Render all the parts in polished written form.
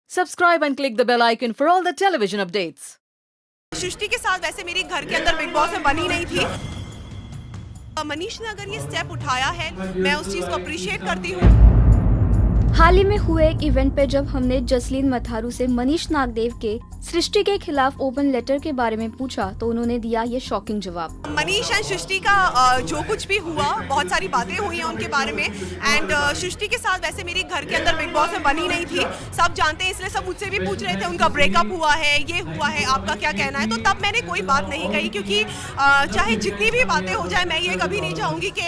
Subscribe and click the bell icon for all the television updates. सृष्टि के साथ वैसे मेरी घर के अंदर बिग बॉस में बनी नहीं थी। मनीष ने अगर ये स्टेप उठाया है, मैं उस चीज को अप्रिशिएट करती हूँ। हाल ही में हुए एक इवेंट पे जब हमने जसलीन मथारू से मनीष नागदेव के सृष्टि के खिलाफ ओपन लेटर के बारे में पूछा तो उन्होंने दिया ये शॉकिंग जवाब। मनीष एंड सृष्टि का जो कुछ भी हुआ, बहुत सारी बातें हुई हैं उनके बारे में। एंड सृष्टि के साथ वैसे मेरी घर के अंदर बिग बॉस में बनी नहीं थी, सब जानते हैं, इसलिए सब मुझसे भी पूछ रहे थे उनका ब्रेकअप हुआ है, ये हुआ है, आपका क्या कहना है। तो तब मैंने कोई बात नहीं कही, क्योंकि चाहे जितनी भी बातें हो जाए, मैं ये कभी नहीं चाहूँगी कि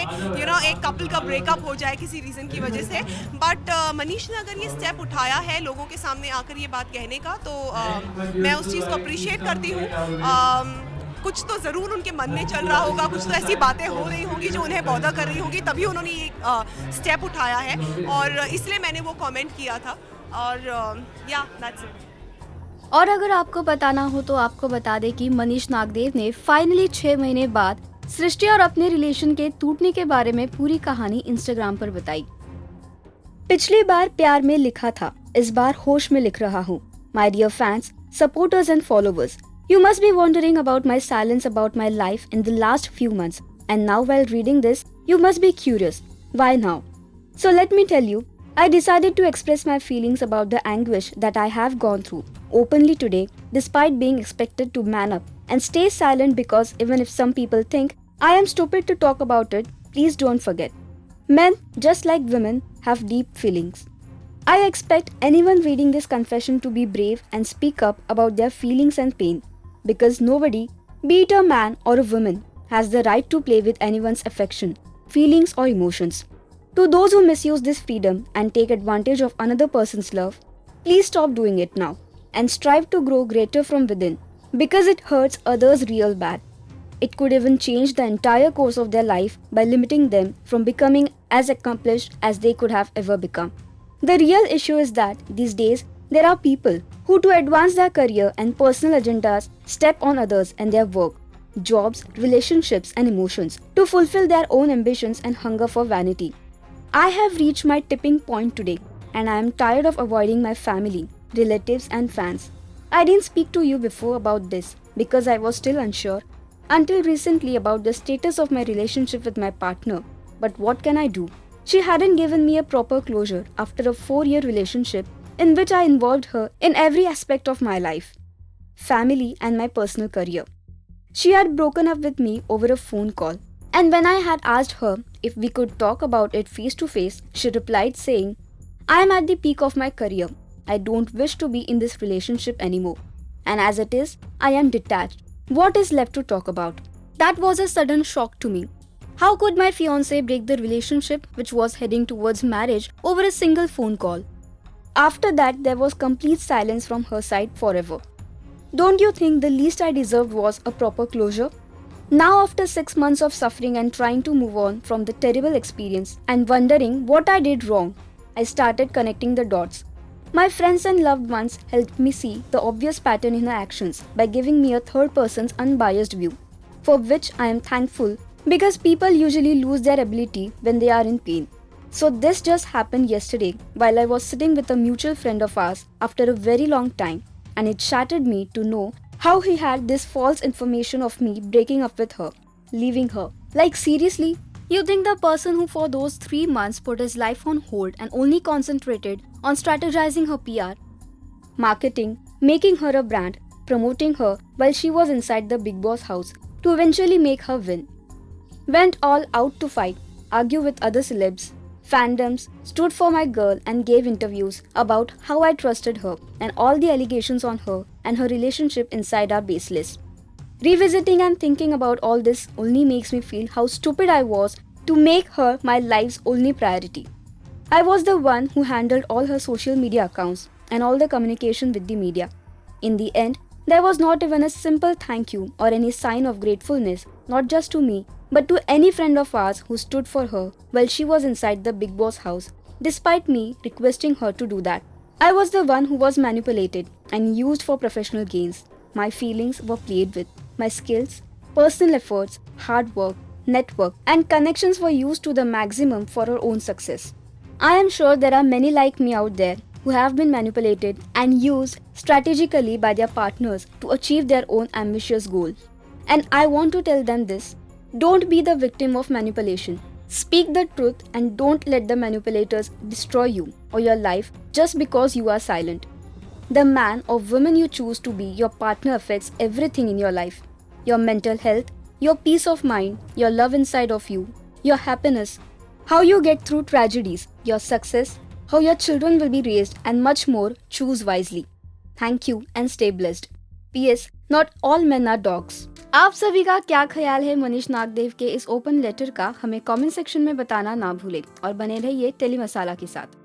एक कपल का ब्रेकअप हो जाए किसी रीज़न की वजह से। बट मनीष ने अगर ये स्टेप उठाया है लोगों के सामने आकर ये बात कहने का, तो मैं उस चीज़ को अप्रिशिएट करती हूँ। कुछ तो ज़रूर उनके मन में चल रहा होगा, कुछ तो ऐसी बातें हो रही होंगी जो उन्हें बॉदर कर रही होंगी, तभी उन्होंने ये स्टेप उठाया है और इसलिए मैंने वो कमेंट किया था। और या दैट्स इट। और अगर आपको बताना हो तो आपको बता दें कि मनीष नागदेव ने फाइनली 6 महीने बाद सृष्टि और अपने रिलेशन के टूटने के बारे में पूरी कहानी इंस्टाग्राम पर बताई। पिछली बार प्यार में लिखा था, इस बार होश में लिख रहा हूँ। My dear fans, supporters and followers, you must be wondering about my silence about my life in the last few months, and now while reading this, you must be curious. Why now? So let me tell you, I decided to express my feelings about the anguish that I have gone through openly today, despite being expected to man up and stay silent, because even if some people think I am stupid to talk about it, please don't forget. Men, just like women, have deep feelings. I expect anyone reading this confession to be brave and speak up about their feelings and pain, because nobody, be it a man or a woman, has the right to play with anyone's affection, feelings or emotions. To those who misuse this freedom and take advantage of another person's love, please stop doing it now and strive to grow greater from within, because it hurts others real bad. It could even change the entire course of their life by limiting them from becoming as accomplished as they could have ever become. The real issue is that these days there are people who, to advance their career and personal agendas, step on others and their work, jobs, relationships and emotions to fulfill their own ambitions and hunger for vanity. I have reached my tipping point today and I am tired of avoiding my family, relatives and fans. I didn't speak to you before about this because I was still unsure until recently about the status of my relationship with my partner. But what can I do? She hadn't given me a proper closure after a 4-year relationship in which I involved her in every aspect of my life, family and my personal career. She had broken up with me over a phone call, and when I had asked her if we could talk about it face to face, she replied saying, I am at the peak of my career. I don't wish to be in this relationship anymore. And as it is, I am detached. What is left to talk about? That was a sudden shock to me. How could my fiancé break the relationship which was heading towards marriage over a single phone call? After that, there was complete silence from her side forever. Don't you think the least I deserved was a proper closure? Now, after 6 months of suffering and trying to move on from the terrible experience and wondering what I did wrong, I started connecting the dots. My friends and loved ones helped me see the obvious pattern in her actions by giving me a third person's unbiased view, for which I am thankful, because people usually lose their ability when they are in pain. So this just happened yesterday while I was sitting with a mutual friend of ours after a very long time, and it shattered me to know how he had this false information of me breaking up with her, leaving her. Like seriously? You think the person who for those 3 months put his life on hold and only concentrated on strategizing her PR, marketing, making her a brand, promoting her while she was inside the Big Boss house to eventually make her win, went all out to fight, argue with other celebs, fandoms, stood for my girl and gave interviews about how I trusted her and all the allegations on her and her relationship inside are baseless. Revisiting and thinking about all this only makes me feel how stupid I was to make her my life's only priority. I was the one who handled all her social media accounts and all the communication with the media. In the end, there was not even a simple thank you or any sign of gratefulness, not just to me, but to any friend of ours who stood for her while she was inside the Big Boss house, despite me requesting her to do that. I was the one who was manipulated and used for professional gains. My feelings were played with. My skills, personal efforts, hard work, network, and connections were used to the maximum for her own success. I am sure there are many like me out there who have been manipulated and used strategically by their partners to achieve their own ambitious goal. And I want to tell them this: don't be the victim of manipulation. Speak the truth and don't let the manipulators destroy you or your life just because you are silent. The man or woman you choose to be your partner affects everything in your life: your mental health, your peace of mind, your love inside of you, your happiness, how you get through tragedies, your success, how your children will be raised, and much more. Choose wisely. Thank you and stay blessed. P.S. Not all men are dogs. आप सभी का क्या ख्याल है मनीष नागदेव के इस open letter का? हमें कमेंट सेक्शन में बताना ना भूलें और बने रहिए टेली मसाला के साथ।